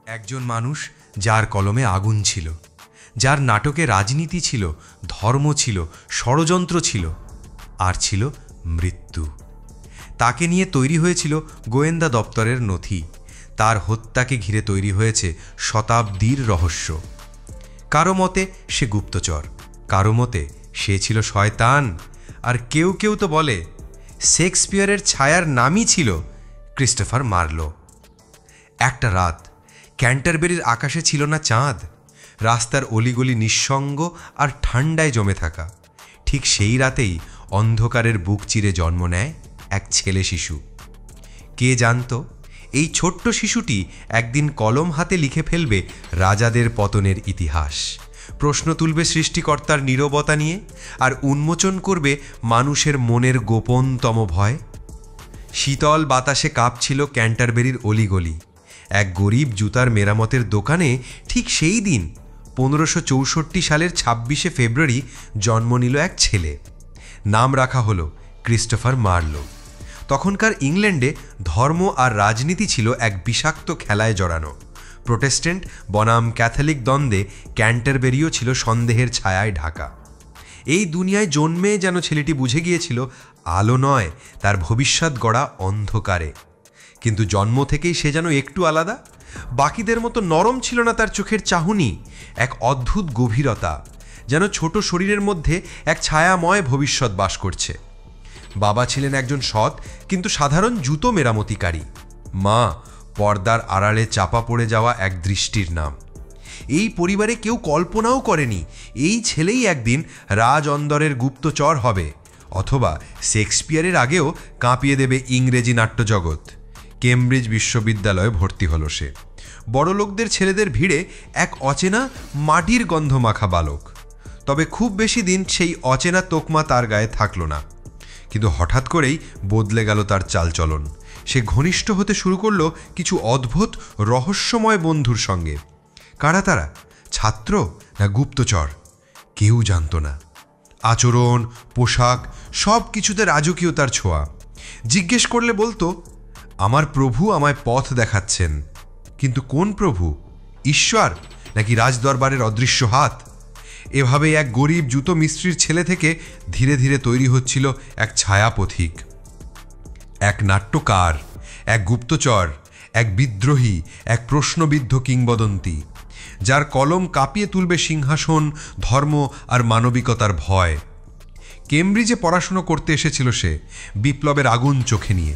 একজন মানুষ যার কলমে আগুন ছিল, যার নাটকে রাজনীতি ছিল, ধর্ম ছিল, ষড়যন্ত্র ছিল, আর ছিল মৃত্যু। তাকে নিয়ে তৈরি হয়েছিল গোয়েন্দা দপ্তরের নথি। তার হত্যাকে ঘিরে তৈরি হয়েছে শতাব্দীর রহস্য। কারো মতে সে গুপ্তচর, কারো মতে সে ছিল শয়তান, আর কেউ কেউ তো বলে শেক্সপিয়ারের ছায়ার নামই ছিল ক্রিস্টোফার মার্লো। একটা রাত ক্যান্টারবেরির আকাশে ছিল না চাঁদ, রাস্তার অলিগলি নিঃসঙ্গ আর ঠান্ডায় জমে থাকা। ঠিক সেই রাতেই অন্ধকারের বুক চিরে জন্ম নেয় এক ছেলে শিশু। কে জানত এই ছোট্ট শিশুটি একদিন কলম হাতে লিখে ফেলবে রাজাদের পতনের ইতিহাস, প্রশ্ন তুলবে সৃষ্টিকর্তার নীরবতা নিয়ে, আর উন্মোচন করবে মানুষের মনের গোপনতম ভয়। শীতল বাতাসে কাঁপছিল ক্যান্টারবেরির অলিগলি। এক গরিব জুতার মেরামতের দোকানে ঠিক সেই দিন 1564 সালের 26শে ফেব্রুয়ারি জন্ম নিল এক ছেলে। নাম রাখা হলো ক্রিস্টোফার মার্লো। তখনকার ইংল্যান্ডে ধর্ম আর রাজনীতি ছিল এক বিষাক্ত খেলায় জড়ানো। প্রোটেস্ট্যান্ট বনাম ক্যাথলিক দ্বন্দ্বে ক্যান্টারবেরিও ছিল সন্দেহের ছায়ায় ঢাকা। এই দুনিয়ায় জন্মে যেন ছেলেটি বুঝে গিয়েছিল আলো নয়, তার ভবিষ্যৎ গড়া অন্ধকারে। কিন্তু জন্ম থেকেই সে যেন একটু আলাদা। বাকিদের মতো নরম ছিল না তার চোখের চাহনি, এক অদ্ভুত গভীরতা, যেন ছোট শরীরের মধ্যে এক ছায়াময় ভবিষ্যৎ বাস করছে। বাবা ছিলেন একজন সৎ কিন্তু সাধারণ জুতো মেরামতিকারী। মা পর্দার আড়ালে চাপা পড়ে যাওয়া এক দৃষ্টির নাম। এই পরিবারে কেউ কল্পনাও করেনি এই ছেলেই একদিন রাজ অন্দরের গুপ্তচর হবে, অথবা শেক্সপিয়ারের আগেও কাঁপিয়ে দেবে ইংরেজি নাট্যজগৎ। কেমব্রিজ বিশ্ববিদ্যালয়ে ভর্তি হলো সে। বড়লোকদের ছেলেদের ভিড়ে এক অচেনা মাটির গন্ধ মাখা বালক। তবে খুব বেশি দিন সেই অচেনা তোকমা তার গায়ে থাকলো না। কিন্তু হঠাৎ করেই বদলে গেল তার চালচলন। সে ঘনিষ্ঠ হতে শুরু করলো কিছু অদ্ভুত রহস্যময় বন্ধুর সঙ্গে। কারা তারা? ছাত্র না গুপ্তচর? কেউ জানত না। আচরণ, পোশাক সব কিছুতে রাজকীয়তার ছোঁয়া। জিজ্ঞেস করলে বলতো, আমার প্রভু আমায় পথ দেখাচ্ছেন। কিন্তু কোন প্রভু? ঈশ্বর নাকি রাজদরবারের অদৃশ্য হাত? এভাবে এক গরিব জুতো মিস্ত্রির ছেলে থেকে ধীরে ধীরে তৈরি হচ্ছিল এক ছায়াপথিক, এক নাট্যকার, এক গুপ্তচর, এক বিদ্রোহী, এক প্রশ্নবিদ্ধ কিংবদন্তি, যার কলম কাঁপিয়ে তুলবে সিংহাসন, ধর্ম আর মানবিকতার ভয়। কেমব্রিজে পড়াশুনো করতে এসেছিল সে, বিপ্লবের আগুন চোখে নিয়ে।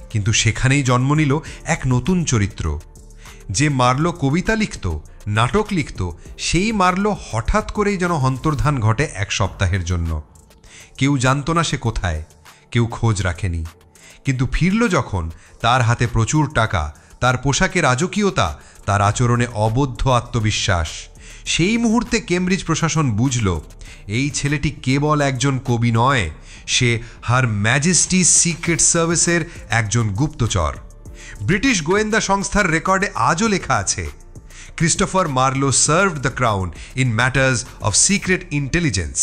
কিন্তু সেখানেই জন্ম নিল এক নতুন চরিত্র। যে মার্লো কবিতা লিখত, নাটক লিখত, সেই মার্লো হঠাৎ করেই যেন অন্তর্ধান ঘটে এক সপ্তাহের জন্য। কেউ জানত না সে কোথায়, কেউ খোঁজ রাখেনি। কিন্তু ফিরল যখন, তার হাতে প্রচুর টাকা, তার পোশাকে রাজকীয়তা, তার আচরণে অবদ্ধ আত্মবিশ্বাস। সেই মুহূর্তে কেমব্রিজ প্রশাসন বুঝল এই ছেলেটি কেবল একজন কবি নয়, সে হার ম্যাজেস্টি সিক্রেট সার্ভিসের একজন গুপ্তচর। ব্রিটিশ গোয়েন্দা সংস্থার রেকর্ডে আজও লেখা আছে, Christopher Marlowe served the crown in matters of secret intelligence.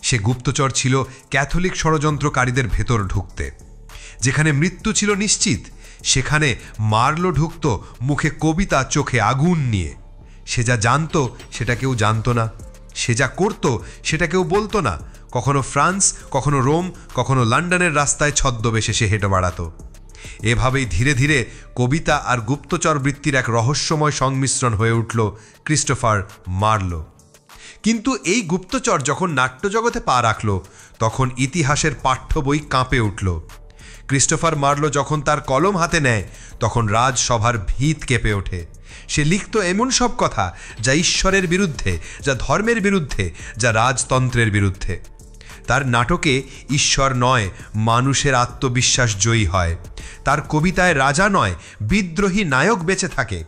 সে গুপ্তচর ছিল ক্যাথলিক ষড়যন্ত্রকারীদের ভেতর ঢুকতে। যেখানে মৃত্যু ছিল নিশ্চিত, সেখানে মার্লো ঢুকত মুখে কবিতা, চোখে আগুন নিয়ে। সে যা জানত সেটা কেউ জানত না, সে যা করত সেটা কেউ বলতো না। কখনো ফ্রান্স, কখনো রোম, কখনো লন্ডনের রাস্তায় ছদ্মবেশে সে হেঁটে বেড়াতো। এভাবেই ধীরে ধীরে কবিতা আর গুপ্তচর বৃত্তির এক রহস্যময় সংমিশ্রণ হয়ে উঠল ক্রিস্টোফার মার্লো। কিন্তু এই গুপ্তচর যখন নাট্যজগতে পা রাখল, তখন ইতিহাসের পাঠ্য বই কাঁপে উঠল। ক্রিস্টোফার মার্লো যখন তার কলম হাতে নেয়, তখন রাজসভার ভিত কেঁপে ওঠে। সে লিখত এমন সব কথা যা ঈশ্বরের বিরুদ্ধে, যা ধর্মের বিরুদ্ধে, যা রাজতন্ত্রের বিরুদ্ধে। তার নাটকে ঈশ্বর নয়, মানুষের আত্মবিশ্বাস জয়ী হয়। তার কবিতায় রাজা নয়, বিদ্রোহী নায়ক বেঁচে থাকে।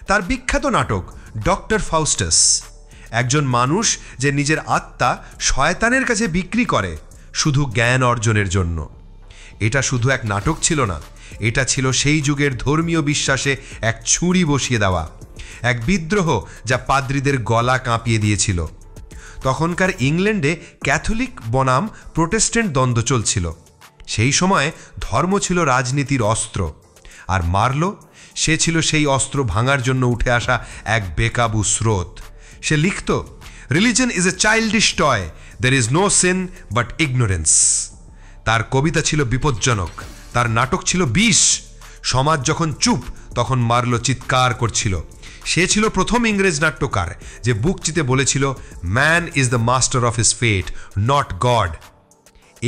তার বিখ্যাত নাটক ডক্টর ফাউস্টাস, একজন মানুষ যে নিজের আত্মা শয়তানের কাছে বিক্রি করে শুধু জ্ঞান অর্জনের জন্য। এটা শুধু এক নাটক ছিল না, এটা ছিল সেই যুগের ধর্মীয় বিশ্বাসে এক ছুরি বসিয়ে দেওয়া, এক বিদ্রোহ যা পাদ্রীদের গলা কাঁপিয়ে দিয়েছিল। তখনকার ইংল্যান্ডে ক্যাথলিক বনাম প্রোটেস্ট্যান্ট দ্বন্দ্ব চলছিল। সেই সময় ধর্ম ছিল রাজনীতির অস্ত্র। আর মার্লো, সে ছিল সেই অস্ত্র ভাঙার জন্য উঠে আসা এক বেকাবু স্রোত। সে লিখত, religion is a childish toy, there is no sin but ignorance. তার কবিতা ছিল বিপজ্জনক, তার নাটক ছিল বিষ। সমাজ যখন চুপ তখন মার্লো চিৎকার করছিল। সে ছিল প্রথম ইংরেজ নাট্যকার যে বুক চিতে বলেছিল, man is the master of his fate, not God.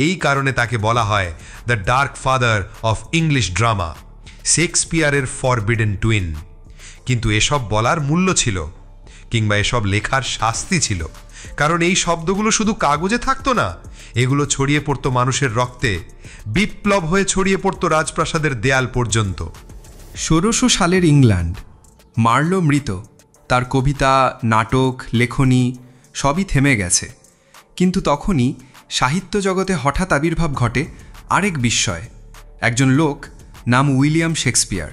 এই কারণে তাকে বলা হয় the dark father of English drama, শেক্সপিয়ারের ফরবিডেন টুইন। কিন্তু এসব বলার মূল্য ছিল, কিংবা এসব লেখার শাস্তি ছিল, কারণ এই শব্দগুলো শুধু কাগজে থাকতো না, এগুলো ছড়িয়ে পড়তো মানুষের রক্তে, বিপ্লব হয়ে ছড়িয়ে পড়তো রাজপ্রাসাদের দেয়াল পর্যন্ত। ১৬০০ সালের ইংল্যান্ড। মার্লো মৃত, তার কবিতা, নাটক, লেখনী সবই থেমে গেছে। কিন্তু তখনই সাহিত্য জগতে হঠাৎ আবির্ভাব ঘটে আরেক বিস্ময়, একজন লোক নাম উইলিয়াম শেক্সপিয়ার।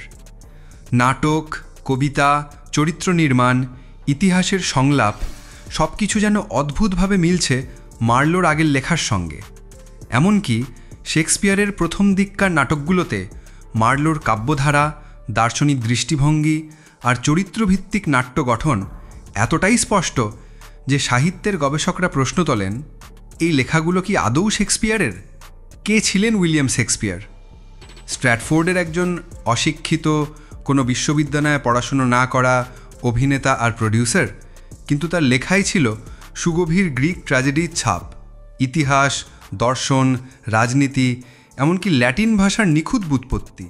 নাটক, কবিতা, চরিত্র নির্মাণ, ইতিহাসের সংলাপ সব কিছু যেন অদ্ভুতভাবে মিলছে মার্লোর আগের লেখার সঙ্গে। এমনকি শেক্সপিয়ারের প্রথম দিককার নাটকগুলোতে মার্লোর কাব্যধারা, দার্শনিক দৃষ্টিভঙ্গি আর চরিত্রভিত্তিক নাট্য গঠন এতটাই স্পষ্ট যে সাহিত্যের গবেষকরা প্রশ্ন তোলেন, এই লেখাগুলো কি আদৌ শেক্সপিয়ারের? কে ছিলেন উইলিয়াম শেক্সপিয়ার? স্ট্র্যাটফোর্ডের একজন অশিক্ষিত, কোনো বিশ্ববিদ্যালয়ে পড়াশুনো না করা অভিনেতা আর প্রডিউসার, কিন্তু তার লেখাই ছিল সুগভীর গ্রিক ট্র্যাজেডির ছাপ। ইতিহাস, দর্শন, রাজনীতি, এমনকি ল্যাটিন ভাষার নিখুঁত ব্যুৎপত্তি।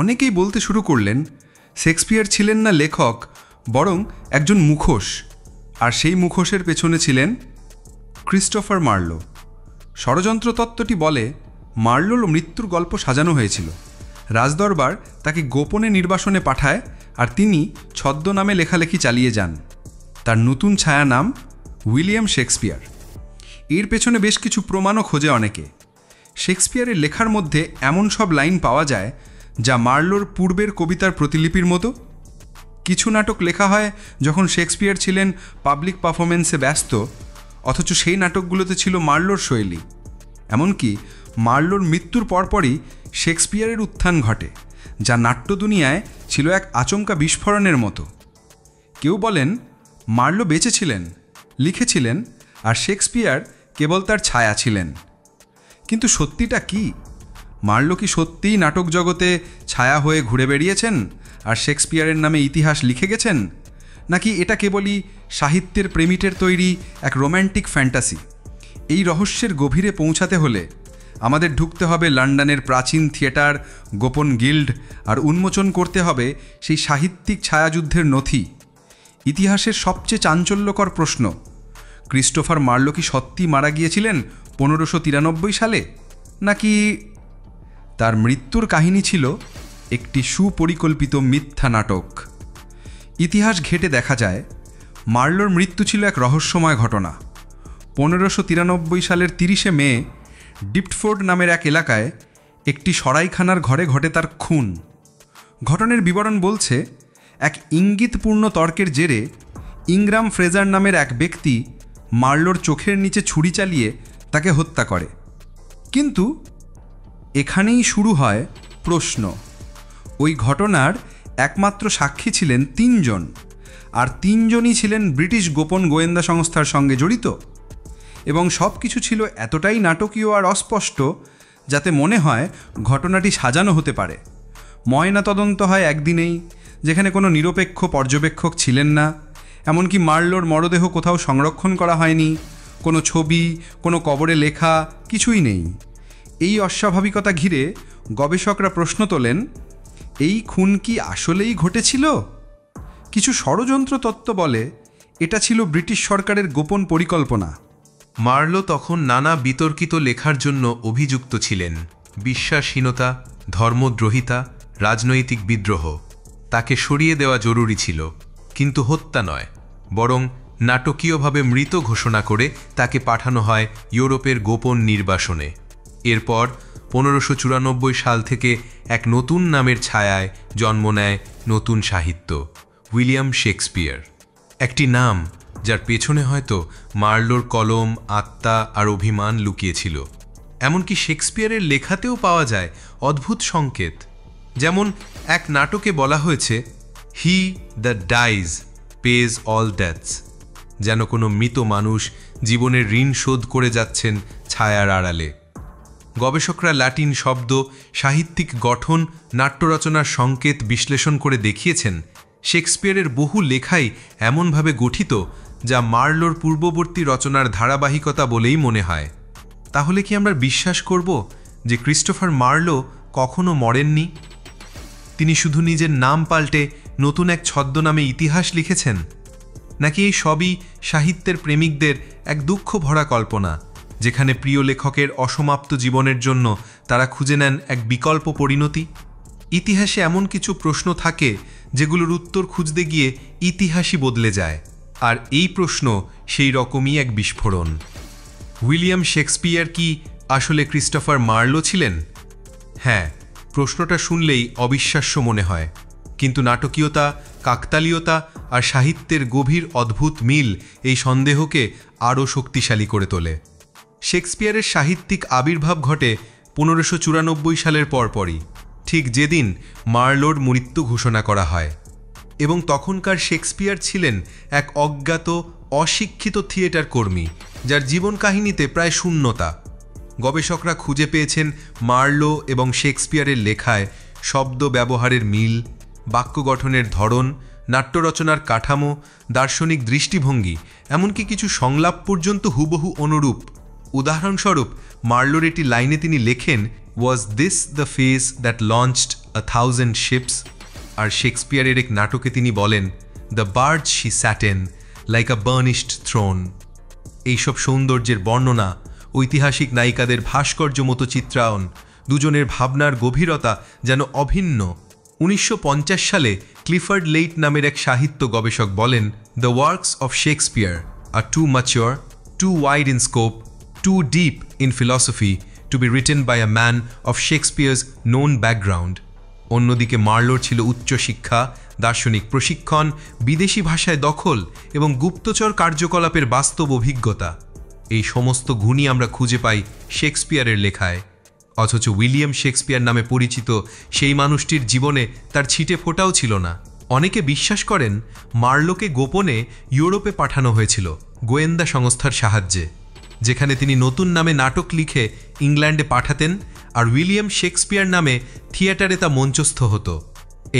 অনেকেই বলতে শুরু করলেন শেক্সপিয়ার ছিলেন না লেখক, বরং একজন মুখোশ, আর সেই মুখোশের পেছনে ছিলেন ক্রিস্টোফার মার্লো। ষড়যন্ত্র তত্ত্বটি বলে মার্লোর মৃত্যুর গল্প সাজানো হয়েছিল। রাজদরবার তাকে গোপনে নির্বাসনে পাঠায় আর তিনি ছদ্মনামে লেখালেখি চালিয়ে যান। তার নতুন ছায়া নাম উইলিয়াম শেক্সপিয়ার। এর পেছনে বেশ কিছু প্রমাণও খোঁজে অনেকে। শেক্সপিয়ারের লেখার মধ্যে এমন সব লাইন পাওয়া যায় যা মার্লোর পূর্বের কবিতার প্রতিলিপির মতো। কিছু নাটক লেখা হয় যখন শেক্সপিয়ার ছিলেন পাবলিক পারফরমেন্সে ব্যস্ত, অথচ সেই নাটকগুলোতে ছিল মার্লোর শৈলী। এমনকি মার্লোর মৃত্যুর পরপরই শেক্সপিয়ারের উত্থান ঘটে, যা নাট্য দুনিয়ায় ছিল এক আচমকা বিস্ফোরণের মতো। কেউ বলেন মার্লো বেঁচে ছিলেন, লিখেছিলেন, আর শেক্সপিয়ার কেবল তার ছায়া ছিলেন। কিন্তু সত্যিটা কি? মার্লো কি সত্যিই নাটক জগতে ছায়া হয়ে ঘুরে বেরিয়েছেন আর শেক্সপিয়ারের নামে ইতিহাস লিখে গেছেন, নাকি এটা কেবলই সাহিত্যের প্রেমিটের তৈরি এক রোম্যান্টিক ফ্যান্টাসি? এই রহস্যের গভীরে পৌঁছাতে হলে আমাদের ঢুকতে হবে লন্ডনের প্রাচীন থিয়েটার, গোপন গিল্ড, আর উন্মোচন করতে হবে সেই সাহিত্যিক ছায়াযুদ্ধের নথি। ইতিহাসের সবচেয়ে চাঞ্চল্যকর প্রশ্ন, ক্রিস্টোফার মার্লো কি সত্যি মারা গিয়েছিলেন 1593 সালে, নাকি তার মৃত্যুর কাহিনী ছিল একটি সুপরিকল্পিত মিথ্যা নাটক? ইতিহাস ঘেঁটে দেখা যায় মার্লোর মৃত্যু ছিল এক রহস্যময় ঘটনা। 1593 সালের 30শে মে ডিপ্টফোর্ড নামের এক এলাকায় একটি সরাইখানার ঘরে ঘটে তার খুন। ঘটনার বিবরণ বলছে, এক ইঙ্গিতপূর্ণ তর্কের জেরে ইংগ্রাম ফ্রেজার নামের এক ব্যক্তি মার্লোর চোখের নিচে ছুরি চালিয়ে তাকে হত্যা করে। কিন্তু এখানেই শুরু হয় প্রশ্ন। ওই ঘটনার একমাত্র সাক্ষী ছিলেন 3 জন, আর 3 জনই ছিলেন ব্রিটিশ গোপন গোয়েন্দা সংস্থার সঙ্গে জড়িত। এবং সব কিছু ছিল এতটাই নাটকীয় আর অস্পষ্ট যাতে মনে হয় ঘটনাটি সাজানো হতে পারে। ময়নাতদন্ত হয় একদিনেই, যেখানে কোনো নিরপেক্ষ পর্যবেক্ষক ছিলেন না। এমনকি মার্লোর মরদেহ কোথাও সংরক্ষণ করা হয়নি, কোনো ছবি, কোনো কবরে লেখা কিছুই নেই। এই অস্বাভাবিকতা ঘিরে গবেষকরা প্রশ্ন তোলেন, এই খুন কি আসলেই ঘটেছিল? কিছু ষড়যন্ত্র তত্ত্ব বলে এটা ছিল ব্রিটিশ সরকারের গোপন পরিকল্পনা। মার্লো তখন নানা বিতর্কিত লেখার জন্য অভিযুক্ত ছিলেন। বিশ্বাসহীনতা, ধর্মদ্রোহিতা, রাজনৈতিক বিদ্রোহ। তাকে সরিয়ে দেওয়া জরুরি ছিল, কিন্তু হত্যা নয়, বরং নাটকীয়ভাবে মৃত ঘোষণা করে তাকে পাঠানো হয় ইউরোপের গোপন নির্বাসনে। এরপর 1594 সাল থেকে এক নতুন নামের ছায়ায় জন্ম নেয় নতুন সাহিত্য, উইলিয়াম শেক্সপিয়ার। একটি নাম যার পেছনে হয়তো মার্লোর কলম, আত্মা আর অভিমান লুকিয়েছিল। এমনকি শেক্সপিয়ারের লেখাতেও পাওয়া যায় অদ্ভুত সংকেত। যেমন এক নাটকে বলা হয়েছে, he that dies page all deaths, যেন কোনো মৃত মানুষ জীবনের ঋণ শোধ করে যাচ্ছেন ছায়ার আড়ালে। গবেষকরা ল্যাটিন শব্দ, সাহিত্যিক গঠন, নাট্যরচনার সংকেত বিশ্লেষণ করে দেখিয়েছেন শেক্সপিয়ারের বহু লেখাই এমনভাবে গঠিত যা মার্লোর পূর্ববর্তী রচনার ধারাবাহিকতা বলেই মনে হয়। তাহলে কি আমরা বিশ্বাস করব যে ক্রিস্টোফার মার্লো কখনো মরেননি? তিনি শুধু নিজের নাম পাল্টে নতুন এক ছদ্মনামে ইতিহাস লিখেছেন? নাকি এই সবই সাহিত্যের প্রেমিকদের এক দুঃখ ভরা কল্পনা, যেখানে প্রিয় লেখকের অসমাপ্ত জীবনের জন্য তারা খুঁজে নেন এক বিকল্প পরিণতি? ইতিহাসে এমন কিছু প্রশ্ন থাকে যেগুলোর উত্তর খুঁজতে গিয়ে ইতিহাসই বদলে যায়, আর এই প্রশ্ন সেই রকমই এক বিস্ফোরণ। উইলিয়াম শেক্সপিয়ার কি আসলে ক্রিস্টোফার মার্লো ছিলেন? হ্যাঁ, প্রশ্নটা শুনলেই অবিশ্বাস্য মনে হয়, কিন্তু নাটকীয়তা, কাকতালীয়তা আর সাহিত্যের গভীর অদ্ভুত মিল এই সন্দেহকে আরও শক্তিশালী করে তোলে। শেক্সপিয়ারের সাহিত্যিক আবির্ভাব ঘটে 1594 সালের পরপরই, ঠিক যেদিন মার্লোর মৃত্যু ঘোষণা করা হয়, এবং তখনকার শেক্সপিয়ার ছিলেন এক অজ্ঞাত, অশিক্ষিত থিয়েটার কর্মী যার জীবন কাহিনীতে প্রায় শূন্যতা। গবেষকরা খুঁজে পেয়েছেন মার্লো এবং শেক্সপিয়ারের লেখায় শব্দ ব্যবহারের মিল, বাক্য গঠনের ধরন, নাট্যরচনার কাঠামো, দার্শনিক দৃষ্টিভঙ্গি, এমনকি কিছু সংলাপ পর্যন্ত হুবহু অনুরূপ। উদাহরণস্বরূপ, মার্লোর একটি লাইনে তিনি লেখেন, was this the face that launched 1000 ships, আর শেক্সপিয়ারের এক নাটকে তিনি বলেন, the bard she sat in like a burnished throne. এইসব সৌন্দর্যের বর্ণনা, ঐতিহাসিক নায়িকাদের ভাস্কর্য মতো চিত্রায়ন, দুজনের ভাবনার গভীরতা যেন অভিন্ন। 1950 সালে ক্লিফার্ড লেইট নামের এক সাহিত্য গবেষক বলেন, the works of Shakespeare are too mature, too wide in scope, too deep in philosophy to be written by a man of Shakespeare's known background. অন্যদিকে মার্লোর ছিল উচ্চশিক্ষা, দার্শনিক প্রশিক্ষণ, বিদেশি ভাষায় দখল এবং গুপ্তচর কার্যকলাপের বাস্তব অভিজ্ঞতা। এই সমস্ত গুণই আমরা খুঁজে পাই শেক্সপিয়ারের লেখায়। অথচ উইলিয়াম শেক্সপিয়ার নামে পরিচিত সেই মানুষটির জীবনে তার ছিটে ফোঁটাও ছিল না। অনেকে বিশ্বাস করেন মার্লোকে গোপনে ইউরোপে পাঠানো হয়েছিল গোয়েন্দা সংস্থার সাহায্যে, যেখানে তিনি নতুন নামে নাটক লিখে ইংল্যান্ডে পাঠাতেন, আর উইলিয়াম শেক্সপিয়ার নামে থিয়েটারে তা মঞ্চস্থ হতো।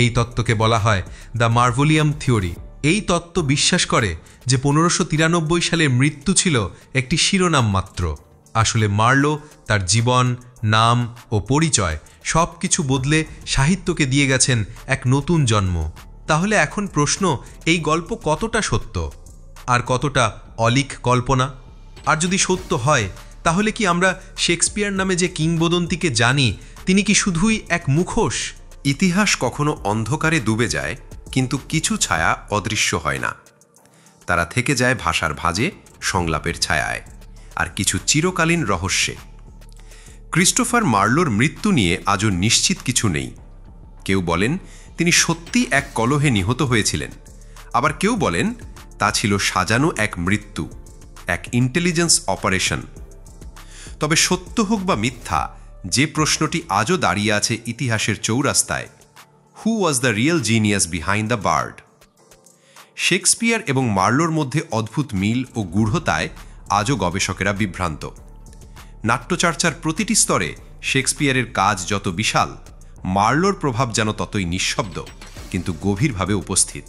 এই তত্ত্বকে বলা হয় দ্য মার্ভোলিয়াম থিওরি। এই তত্ত্ব বিশ্বাস করে যে 1593 সালে মৃত্যু ছিল একটি শিরোনাম মাত্র। আসলে মার্লো তার জীবন, নাম ও পরিচয় সব কিছু বদলে সাহিত্যকে দিয়ে গেছেন এক নতুন জন্ম। তাহলে এখন প্রশ্ন, এই গল্প কতটা সত্য আর কতটা অলিক কল্পনা? আর যদি সত্য হয়, তাহলে কি আমরা শেক্সপিয়ার নামে যে কিংবদন্তিকে জানি, তিনি কি শুধুই এক মুখোশ? ইতিহাস কখনো অন্ধকারে ডুবে যায়, কিন্তু কিছু ছায়া অদৃশ্য হয় না। তারা থেকে যায় ভাষার ভাঁজে, সংলাপের ছায়ায়, আর কিছু চিরকালীন রহস্যে। ক্রিস্টোফার মার্লোর মৃত্যু নিয়ে আজও নিশ্চিত কিছু নেই। কেউ বলেন তিনি সত্যি এক কলহে নিহত হয়েছিলেন, আবার কেউ বলেন তা ছিল সাজানো এক মৃত্যু, এক ইন্টেলিজেন্স অপারেশন। তবে সত্য হোক বা মিথ্যা, যে প্রশ্নটি আজও দাঁড়িয়ে আছে ইতিহাসের চৌরাস্তায়, who was the real genius behind the bard? Shakespeare এবং মার্লোর মধ্যে অদ্ভুত মিল ও গূঢ়তায় আজও গবেষকেরা বিভ্রান্ত। নাট্যচর্চার প্রতিটি স্তরে শেক্সপিয়ারের কাজ যত বিশাল, মার্লোর প্রভাব যেন ততই নিঃশব্দ কিন্তু গভীরভাবে উপস্থিত।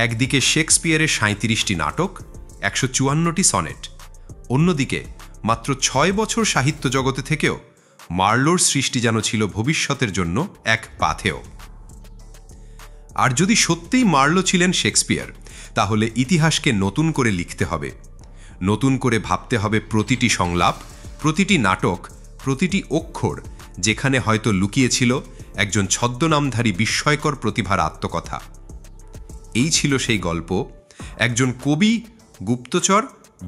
একদিকে শেক্সপিয়ারের 37টি নাটক, 154টি সনেট, অন্যদিকে মাত্র 6 বছর সাহিত্য জগতে থেকেও মার্লোর সৃষ্টি যেন ছিল ভবিষ্যতের জন্য এক পাথেয়। আর যদি সত্যিই মার্লো ছিলেন শেক্সপিয়ার, তাহলে ইতিহাসকে নতুন করে লিখতে হবে, নতুন করে ভাবতে হবে প্রতিটি সংলাপ, প্রতিটি নাটক, প্রতিটি অক্ষর, যেখানে হয়তো লুকিয়েছিল একজন ছদ্মনামধারী বিস্ময়কর প্রতিভার আত্মকথা। এই ছিল সেই গল্প, একজন কবি, গুপ্তচর,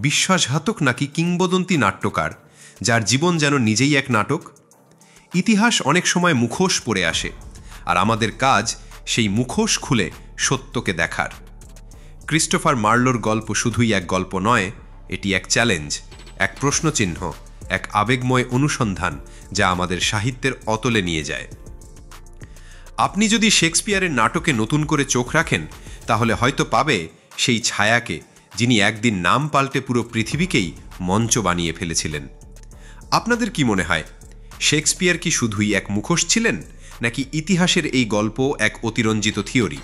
বিশ্বাসঘাতক নাকি কিংবদন্তি নাট্যকার, যার জীবন যেন নিজেই এক নাটক। ইতিহাস অনেক সময় মুখোশ পরে আসে, আর আমাদের কাজ সেই মুখোশ খুলে সত্যকে দেখার। ক্রিস্টোফার মার্লোর গল্প শুধুই এক গল্প নয়, এটি এক চ্যালেঞ্জ, এক প্রশ্নচিহ্ন, এক আবেগময় অনুসন্ধান যা আমাদের সাহিত্যের অতলে নিয়ে যায়। আপনি যদি শেক্সপিয়ারের নাটকে নতুন করে চোখ রাখেন তাহলে হয়তো পাবে সেই ছায়াকে, যিনি একদিন নাম পাল্টে পুরো পৃথিবীকেই মঞ্চ বানিয়ে ফেলেছিলেন। আপনাদের কি মনে হয়, শেক্সপিয়ার কি শুধুই এক মুখোশ ছিলেন, নাকি ইতিহাসের এই গল্প এক অতিরঞ্জিত থিওরি?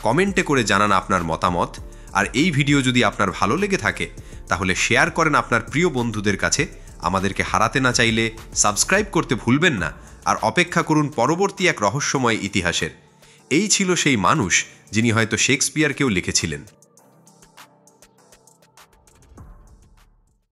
কমেন্টে করে জানান আপনার মতামত। আর এই ভিডিও যদি আপনার ভালো লেগে থাকে তাহলে শেয়ার করেন আপনার প্রিয় বন্ধুদের কাছে। আমাদেরকে হারাতে না চাইলে সাবস্ক্রাইব করতে ভুলবেন না, আর অপেক্ষা করুন পরবর্তী এক রহস্যময় ইতিহাসের। এই ছিল সেই মানুষ যিনি হয়তো শেক্সপিয়ারকেও লিখেছিলেন।